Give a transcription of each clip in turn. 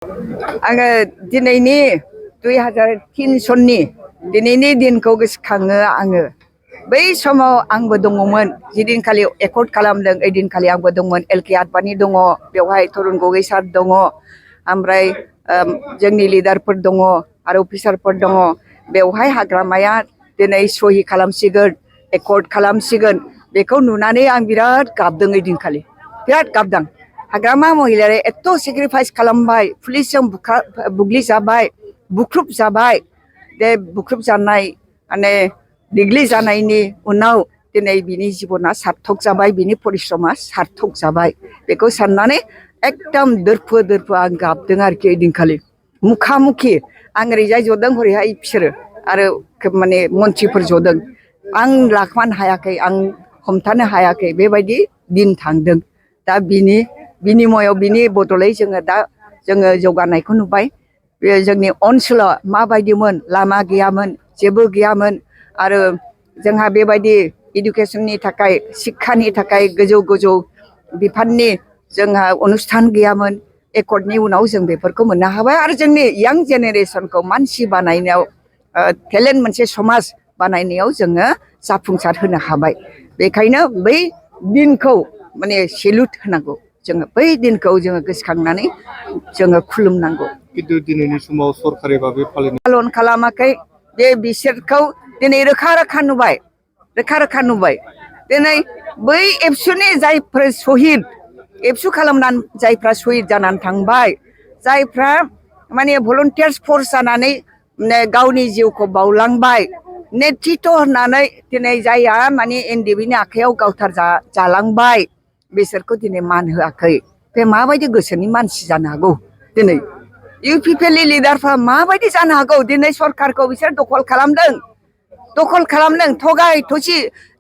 आङो दिनैनि 2003 सननि दिनैनि दिनखौ गोसोखाङो आङो। बै समाव आंबो दङमोन, जिदिनखालि एकर्ड खालामदों ओइदिनखालि आंबो दंमोन। एलके आडबाणी दङ, बेवहाय तरुन गगৈ सार दङ, ओमफ्राय जोंनि लिडारफोर दङ आरो अफिसारफोर दङ। बेवहाय हाग्रामाया दिनै सहि खालामसिगोन, एकर्ड खालामसिगोन, बेखौ नुनानै आं बिराद गाबदों। ओइदिनखालि बिराद गाबदों। हाग्रामा महिलाया एथ' सेक्रिफाइस खालामबाय, पुलिसजों बुग्लिजाबाय, बुख्रुब जाबाय। बे बुख्रुब जानाय माने दिग्लि जानायनि उनाव दिनै बिनि जिबना सार्थक जाबाय, बिनि परिश्रमा सार्थक जाबाय। बेखौ साननानै एकदम दोरफो दोरफो आं गाबदों आरोखि ओइदिनखालि। मुखामुखि आं ओरैजाय जदों, हरैहाय बिसोरो आरो माने मन्थ्रिफोर जदों। आं लाखोमानो हायाखै, आं हमथानो हायाखै, बेबायदि दिन थांदों। दा बिनि बिनिमयाव बिनि बदलै जोङो जौगानायखौ नुबाय। बे जोंनि ओनसोला माबायदिमोन, लामा गैयामोन, जेबो गैयामोन, आरो जोंहा बेबायदि इडुकेसननि थाखाय, शिक्षानि थाखाय गोजौ गोजौ बिफाननि जोंहा अनुष्ठान गैयामोन। एकर्डनि उनाव जों बेफोरखौ मोननो हाबाय आरो जोंनि यां जेनेरेसनखौ मानसि बानायनायाव, टेलेन्ट मोनसे समाज बानायनायाव जोङो जाफुंसार होनो हाबाय। बेखायनो बै दिनखौ माने सेलुट होनांगौ। जोङो बै दिनखौ जोङो गोसोखांनानै जोङो खुलुमनांगौ। खिन्थु दिनैनि समाव सरकारि भाबै पालन खालामाखै। बे बिसोरखौ दिनै रोखा रोखा नुबाय, रोखा रोखा नुबाय। दिनै बै एबसुनि जायफोर सहिद, एबसु खालामनानै जायफ्रा सहिद जानानै थांबाय, जायफ्रा माने भलन्टियार्स फर्स जानानै गावनि जिउखौ बावलांबाय, नेतृत्व होननानै दिनै जायहा माने एनडिएफबिनि आखाइयाव गावथार जालांबाय, बिसोरखौ दिनै मान होआखै। बे माबायदि गोसोनि मानसि जानो हागौ? दिनै इउपिपिएलनि लिडारफ्रा माबायदि जानो हागौ? दिनै सरकारखौ बिसोर दखल खालामदों, दखल खालामदों, थगाय थसि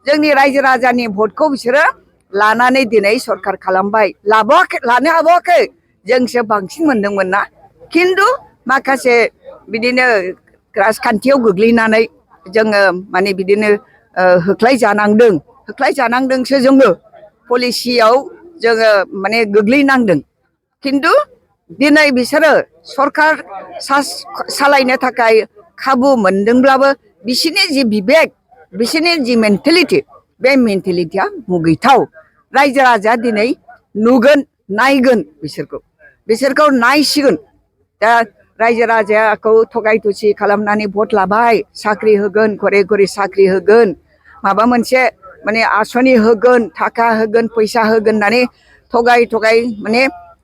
जोंनि रायजो राजानि भटखौ बिसोरो लानानै दिनै सरकार खालामबाय। लानो हाबावाखै, जोंसो बांसिन मोनदोंमोन ना। खिन्थु माखासे बिदिनो राजखान्थियाव गोग्लैनानै जोङो माने बिदिनो होख्लायजानांदोंसो जोङो। पलिसियाव जोङो माने गोग्लैनांदों। खिन्थु दिनै बिसोरो सरकार सालायनो थाखाय खाबु मोनदोंब्लाबो बिसोरनि जि बिबेक, बिसोरनि जि मेन्टेलिटि, बे मेन्टेलिटिया मुगैथाव। रायजो राजाया दिनै नुगोन, नायगोन, बिसोरखौ नायसिगोन। दा रायजो राजाखौ थगाय थसि खालामनानै भट लाबाय, साख्रि होगोन, घरे घरे साख्रि होगोन, माबा मोनसे माने आसनि होगोन, थाखा होगोन, फैसा होगोन होननानै थगाय माने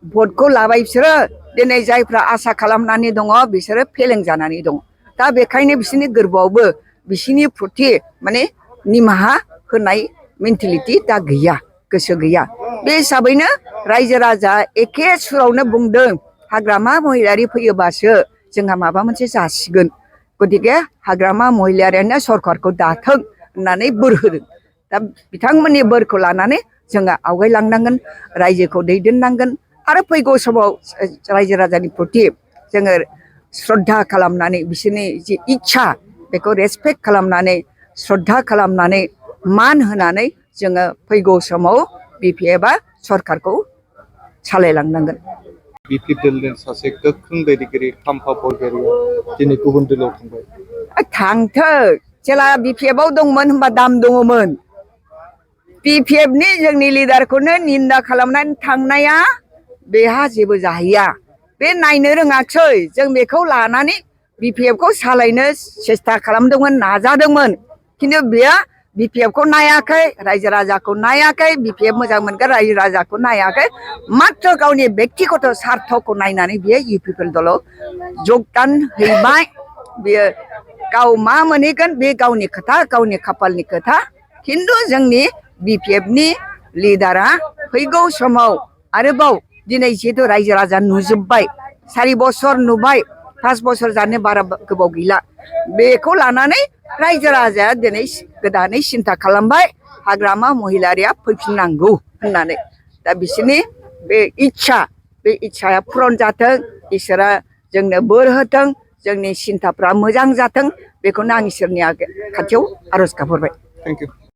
भटखौ लाबाय बिसोरो। दिनै जायफ्रा आसा खालामनानै दङ, बिसोरो फेलें जानानै दङ। दा बेखायनो बिसोरनि गोरबोआवबो बिसोरनि प्रति माने निमाहा होनाय मेन्टेलिटि दा गैया, गोसो गैया। बे हिसाबैनो रायजो राजा एखे सुरावनो बुंदों, हाग्रामा महिलारि फैयोबासो जोंहा माबा मोनसे जासिगोन। गतिके हाग्रामा महिलारियानो सरकारखौ दाथों होननानै बोर होदों। दा बिथांमोननि बोरखौ लानानै जोङो आवगायलांनांगोन, रायजोखौ दैदेननांगोन, आरो फैगौ समाव रायजो राजानि प्रति जोङो श्रद्धा खालामनानै, बिसोरनि जि इच्छा बेखौ रेसपेक्ट खालामनानै, श्रद्धा खालामनानै, मान होनानै जोङो फैगौ समाव बिपिएफआ सरकारखौ सालायलांनांगोन। बिपिएफनि सासे गोख्रों दैदेनगिरि खाम्फा बरगयारिया दिनै गुबुन दोलोआव थांबाय। थांथों, जेला बिपिएफआव दंमोन होनबा दाम दङमोन। बिपिएफनि जोंनि लिडारखौनो निन्दा खालामनानै थांनाया बेहा जेबो जाहैया। बे नायनो रोङाखसै। जों बेखौ लानानै बिपिएफखौ सालायनो सेस्था खालामदोंमोन, नाजादोंमोन। खिन्थु बेयो बिपिएफखौ नायाखै, रायजो राजाखौ नायाखै, बिपिएफ मोजां मोनग्रा रायजो राजाखौ नायाखै। मात्र गावनि बेक्तिगत सार्थखौ नायनानै बियो इउपिपिएल दलाव जगदान हैबाय। बियो गाव मा मोनहैगोन बे गावनि खोथा, गावनि खाफालनि खोथा। खिन्थु जोंनि बिपिएफनि लिडारा फैगौ समाव आरोबाव दिनै जिहेतु रायजो राजा नुजोब्बाय, 4 बोसोर नुबाय, 5 बोसोर जानो बारा गोबाव गैला। बेखौ लानानै रायजो राजाया दिनै गोदानै सिन्था खालामबाय, हाग्रामा महिलारिया फैफिननांगौ होननानै। दा बिसोरनि बे इच्छाया पुरन जाथों, इसोरा जोंनो बोर होथों, जोंनि सिन्थाफ्रा मोजां जाथों, बेखौनो आं इसोरनि खाथियाव आरज गाबहरबाय। Thank you.